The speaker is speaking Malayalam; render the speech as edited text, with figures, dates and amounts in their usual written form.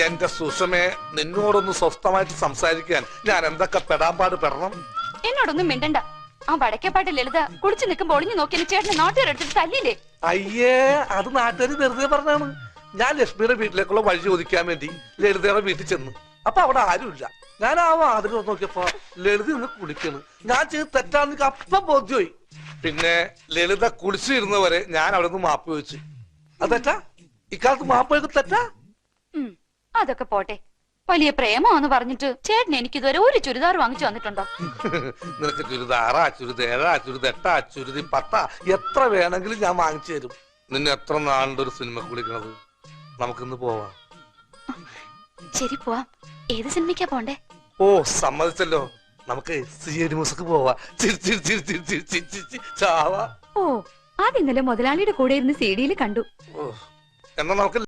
എന്റെ സുഷമേ, നിന്നോടൊന്ന് സ്വസ്ഥമായിട്ട് സംസാരിക്കാൻ ഞാൻ എന്തൊക്കെ പെടാമ്പാട് പെടണം? എന്നോടൊന്നും മിണ്ടണ്ട. ആ വടക്കേപ്പാട്ട് ലളിത കുടിച്ചു നിൽക്കുമ്പോ ഒളിഞ്ഞു നോക്കിയ ചേട്ടന് നാട്ടുകാരെടുത്തിട്ട് തല്ലില്ലേ? അയ്യേ, അത് നാട്ടുകാർ വെറുതെ പറഞ്ഞാണ്. ഞാൻ ലക്ഷ്മിയുടെ വീട്ടിലേക്കുള്ള വഴി ചോദിക്കാൻ വേണ്ടി ലളിതയുടെ വീട്ടിൽ ചെന്നു. അപ്പൊ അവിടെ ആരുമില്ല. ഞാൻ ആ വാതിൽ നോക്കിയപ്പോ ലളിത നിന്ന് കുളിക്കണ്. ഞാൻ ചെയ്ത് തെറ്റാന്ന് എനിക്ക് അപ്പം ബോധ്യമായി. പിന്നെ ലളിത കുളിച്ചിരുന്നവരെ ഞാൻ അവിടെ നിന്ന് മാപ്പ് ചോദിച്ചു. അത് തെറ്റാ? ഇക്കാലത്ത് മാപ്പ് തെറ്റാ? അതൊക്കെ പോട്ടെ. വലിയ പ്രേമാന്ന് പറഞ്ഞിട്ട് ചേട്ടൻ എനിക്കിതുവരെ ഒരു ചുരിദാർ വാങ്ങിച്ചു വന്നിട്ടുണ്ടോ? നിനക്ക് ചുരിദാറാ, ചുരിദേഴാ, ചുരിതെട്ടാ, ചുരിതി പത്താ, എത്ര വേണമെങ്കിലും ഞാൻ വാങ്ങിച്ചു തരും. നിന്നെ എത്ര നാളുടെ ഒരു സിനിമ കുളിക്കണത്? നമുക്കിന്ന് പോവാം. ശരി, പോവാം. ഏത് സിനിമയ്ക്കാ പോണ്ടേ? ഓ, സമ്മതിച്ചല്ലോ. നമുക്ക് സിഐഡി മ്യൂസിക് പോവാ. ചാവാ. ഓ, അത് ഇന്നലെ മുതലാളിയുടെ കൂടെ ഇരുന്ന് CD-യിൽ കണ്ടു. എന്നാ നമുക്ക്